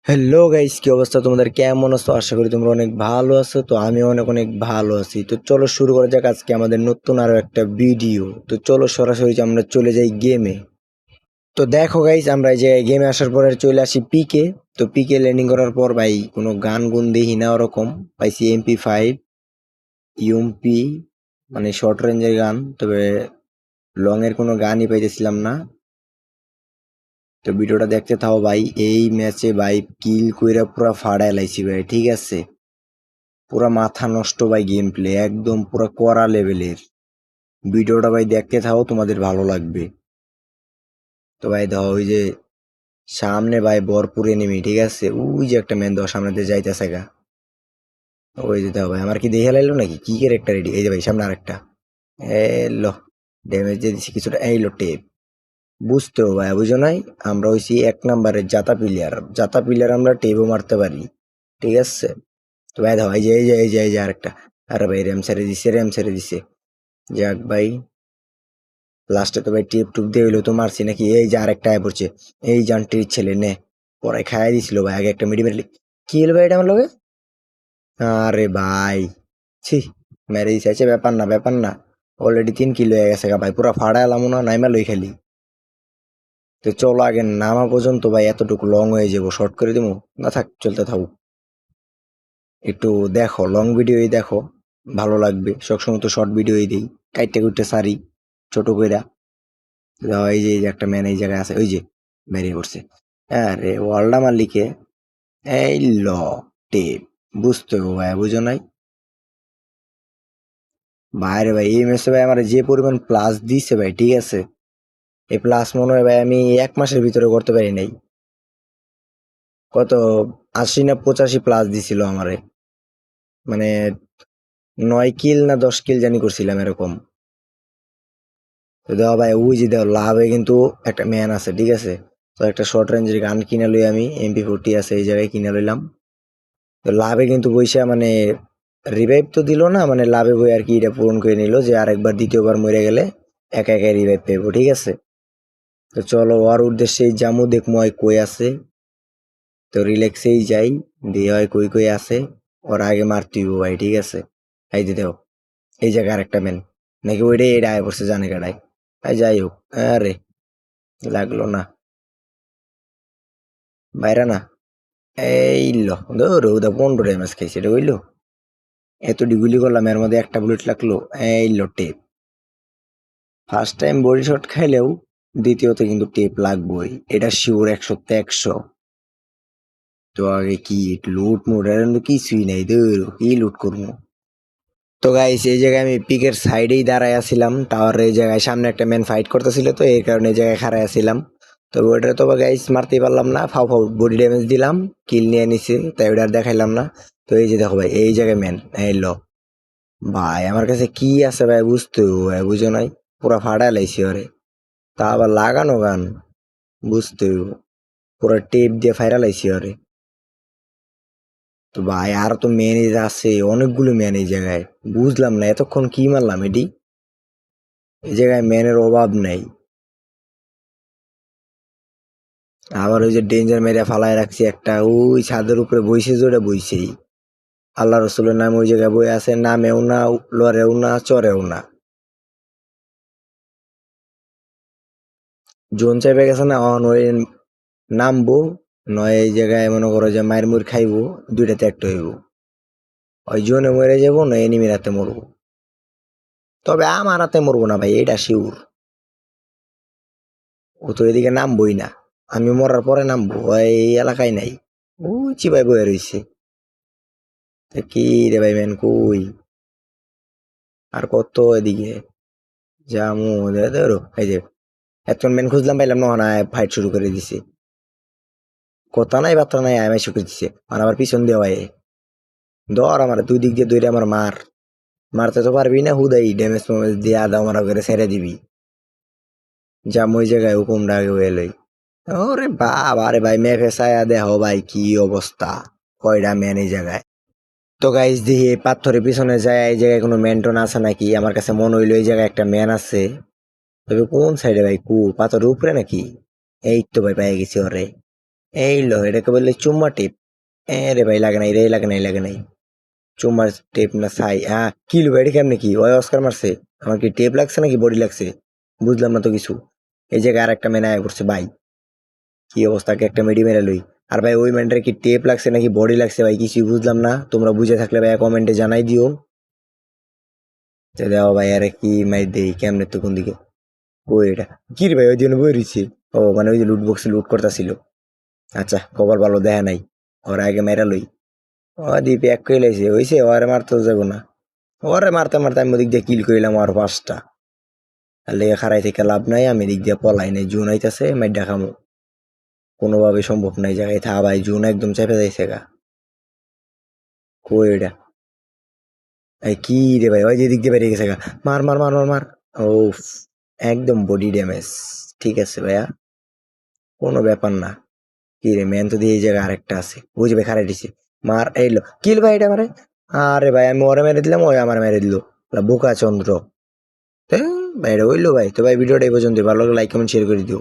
Hello guys, কি অবস্থা তোমাদের? কেমন আছো? আশা করি তোমরা অনেক ভালো আছো। তো আমি অনেক অনেক ভালো আছি। তো চলো শুরু করা যাক আজকে আমাদের নতুন আরো একটা ভিডিও। তো চলো সরাসরি আমরা চলে যাই গেমে। তো দেখো গাইস, আমরা এই যে গেমে আসার পরে চলে আসি পিকে। তো পিকে ল্যান্ডিং করার পর ভাই কোনো গান গুন দেখি না, ওরকম পাইছি MP5 ইউএমপি, মানে শর্ট রেঞ্জের গান। তবে লং এর কোনো গানই পাইতেছিলাম না। তো ভিডিওটা দেখতে থাও ভাই। এই ম্যাচে ভাই কিল কইরা পুরা ফাড়ায় লাইছি ভাই, ঠিক আছে? পুরা মাথা নষ্ট ভাই, গেম প্লে একদম পুরা কড়া লেভেলের। ভিডিওটা ভাই দেখতে থাও, তোমাদের ভালো লাগবে। তো ভাই দাও, ওই যে সামনে ভাই ভরপুর এনিমি, ঠিক আছে? ওই যে একটা ম্যান দাও সামনে দিয়ে যাইতেছে গা। ওই যে দাও ভাই, আমার কি দেখে লাইলো নাকি? কি ক্যারেক্টার রেডি? এই যে ভাই সামনে আরেকটা। এলো, ড্যামেজ দিয়ে দিছি কিছুটা। এইলো টেপ। বুঝতেও ভাই, বুঝো নাই? আমরা হইছি 1 নম্বরের জাতা প্লেয়ার। জাতা প্লেয়ার আমরা টেপও মারতে পারি, ঠিক আছে? তো ভাই দাও, এই যে আরেকটা। আরে ভাই র্যাম ছেড়ে দিছে, র্যাম ছেড়ে দিছে। যাক ভাই, লাস্টে তো ভাই টিপ টুপ দিয়ে হইলো তো মারছি নাকি। এই যে আরেকটা আয় পড়ছে। এই জানটির ছেলে নে, পরে খাইয়া দিছিল ভাই। আগে একটা মেডিমেটলি কি হলো ভাই এটা আমার লগে? আরে ভাই, ছি, মেরে দিছে। আচ্ছা ব্যাপার না, ব্যাপার না। অলরেডি 3 কিলো হয়ে গেছে গা ভাই, পুরা ফাড়া এলাম না, নাইমা লই খালি। তো চলো আগে নামা পর্যন্ত ভাই এতটুকু লং হয়ে যাবো, শর্ট করে দিবো না, থাক চলতে থাকুক। একটু দেখো, লং ভিডিওই দেখো, ভালো লাগবে। সবসময় তো শর্ট ভিডিওই দিই, কাইটটা কুইটটা সারি ছোট কইরা। এই যে একটা ম্যান এই জায়গায় আছে, ওই যে বেরিয়ে পড়ছে। আরে ওয়ালডা মালিকে। এই ল টেপ। বুঝতে হবে ভাই, বুঝো নাই? ভাইরে ভাই, এই ম্যাচে ভাই আমার যে পরিমাণ প্লাস দিছে ভাই, ঠিক আছে? এই প্লাস মনে হয় ভাই আমি 1 মাসের ভিতরে করতে পারি নাই। কত, 80 না 85 প্লাস দিছিল আমারে। মানে 9 কিল না 10 কিল জানি করছিলাম এরকম। তো দেওয়া ভাই, ওই যে দেওয়া লাভে কিন্তু একটা ম্যান আছে, ঠিক আছে? তো একটা শর্ট রেঞ্জের গান কিনে লই, আমি MP40 আছে এই জায়গায় কিনে লইলাম। তো লাভে কিন্তু বইসা মানে রিভাইভ তো দিল না, মানে লাভে বই আর কি এটা পূরণ করে নিল যে আরেকবার দ্বিতীয়বার মরে গেলে একা একা রিভাইভ পেবো, ঠিক আছে? তো চলো ওর উদ্দেশ্যেই জামু, দেখমু হয় কই আছে। তো রিল্যাক্সেই যাই, দিয়ে হয় কই কই আছে। ওর আগে মারতে হইব ভাই, ঠিক আছে? এই যে দেখো, এই জায়গায় আরেকটা ম্যান, নাকি ওইটাই এটা আয় পড়ছে জানে কাটায়। যাই হোক, আরে লাগলো না, বাইরা না। এই ল ধরো, 15 ড্যামেজ খাইছে, এটা হইলো? এত ডিগুলি করলাম, এর মধ্যে একটা বুলেট লাগলো। এই লো tap. First time body shot খাইলেও দ্বিতীয়তে কিন্তু টেপ লাগবেই, এটা শিওর, 100-তে 100। তো আগে কি লুট মুট এর কিন্তু কিছুই নাই, ধরো কি লুট করবো? তো গাইস, এই জায়গায় আমি পিকের সাইডেই দাঁড়ায় আছিলাম, টাওয়ারের এই জায়গায় সামনে একটা ম্যান ফাইট করতেছিল, তো এই কারণে এই জায়গায় খাড়ায় আছিলাম। তবে ওইটা তো গাইস মারতেই পারলাম না, ফাও ফাও বডি ড্যামেজ দিলাম, কিল নিয়ে নিছি, তাই ওটা আর দেখাইলাম না। তো এই যে দেখো ভাই, এই জায়গায় ম্যান। এই ল ভাই, আমার কাছে কি আছে ভাই, বুঝতে ভাই, বুঝো নাই? পুরা ফাড়া লাইছি ওরে, তা আবার লাগানো গান, বুঝতে হইবো। পুরা টেপ দিয়ে ফাইরা লাইছি ওরে। তো ভাই আর তো ম্যানেজ আছে, অনেকগুলো ম্যান এই জায়গায়। বুঝলাম না এতক্ষণ কি মারলাম এটি, এই জায়গায় ম্যানের অভাব নাই। আবার ওই যে ডেঞ্জার মেরে ফালায় রাখছি একটা, ওই ছাদের উপরে বইছে, জোরে বইছেই। আল্লাহ রসুলের নাম ওই জায়গায় বই আছে, নামেও না, লড়েও না, চড়েও না। জোন চাইবে গেছে না, অন ওই নামবো, নয় এই জায়গায় মনে করো যে মায়ের মুড় খাইবো, দুইটাতে একটা হইব। ওই জোনে মরে যাবো, না এনিমির হাতে মরবো। তবে আমার হাতে মরবো না ভাই, এটা শিওর। ও তো এদিকে নামবোই না, আমি মরার পরে নামবো। ওই এই এলাকায় নাই, ওই চিপাই বয়ে রইছে। তা কি রে ভাই, ম্যান কই? আর কত এদিকে জামু, ধরো এই যে এতক্ষণ ম্যান খুঁজলাম, পাইলাম না, না ফাইট শুরু করে দিছে। কথা নাই বার্তা নাই, আমি শুরু দিছে, আর আবার পিছন দিয়ে হয়। ধর আমার দুই দিক দিয়ে দৌড়ে আমার মার, মারতে তো পারবি না, হুদাই ড্যামেজ ফ্যামেজ দিয়ে আদা মারা করে ছেড়ে দিবি। জাম ওই জায়গায় হুকুমটা আগে এলোই। ওরে বাবা, আরে ভাই মেপে ছায়া দেহ ভাই, কি অবস্থা, কয়টা ম্যান এই জায়গায়। তো গাইস দেখি এই পাথরের পিছনে যায়, এই জায়গায় কোনো ম্যানটন আছে নাকি। আমার কাছে মনে হইলো এই জায়গায় একটা ম্যান আছে, তবে কোন সাইডে ভাই? পাথরের উপরে নাকি? এই তো ভাই পেয়ে গেছি ওরে। এই লো এটাকে বললে চুম্মা টেপ। রে ভাই লাগে নাই রে, লাগে নাই লাগে নাই। চুম্মার টেপ না ছাই? হ্যাঁ কি লো ভাই, এটা কেমনে কি ওই অস্কার মারছে? আমার কি টেপ লাগছে নাকি বডি লাগছে? বুঝলাম না তো কিছু। এই জায়গায় আর একটা মেনে আয় পড়ছে ভাই। কি অবস্থাকে একটা মেডি মেরে লই। আর ভাই ওই ম্যানটার কি টেপ লাগছে নাকি বডি লাগছে ভাই কিছুই বুঝলাম না, তোমরা বুঝে থাকলে ভাই কমেন্টে জানাই দিও। দেও ভাই আরে কি মাই দেই কেমনে তো কোন দিকে? ও এটা কি রে ভাই ওই জন্য বই রইছে? ও মানে ওই যে লুট বক্সে লুট করতেছিল। আচ্ছা কপাল ভালো দেখা নাই, ওর আগে মেরা লই। ও দ্বীপে এক কই লাইছে হইছে, ওরে মারতে যাবো না। ওরে মারতে মারতে আমি ওদিক দিয়ে কিল কইলাম আর পাঁচটা। আর লেগে খারাই থেকে লাভ নাই, আমি দিক দিয়ে পলাই নাই, জুন আইতাছে মাইডা খামো। কোনোভাবে সম্ভব নাই জায়গায় থা ভাই, জুন একদম চেপে যাইছে গা। কই এটা? এই কি রে ভাই ওই যে দিক দিয়ে বেরিয়ে গেছে গা। মার মার মার মার মার। ও একদম বডি ড্যামেজ। ঠিক আছে ভাইয়া, কোনো ব্যাপার না। কি রে ম্যান তো দিয়ে এই জায়গায় আরেকটা আছে, বুঝবে খারাই দিছে। মার এইলো কিল ভাই এটা মারে। আরে ভাই আমি ওরে মেরে দিলাম, ওই আমার মেরে দিল। বোকা চন্দ্র। হ্যাঁ ভাই এটা হইলো ভাই। তো ভাই ভিডিওটা এই পর্যন্ত, ভালো লাগলে লাইক কমেন্ট শেয়ার করে দিও।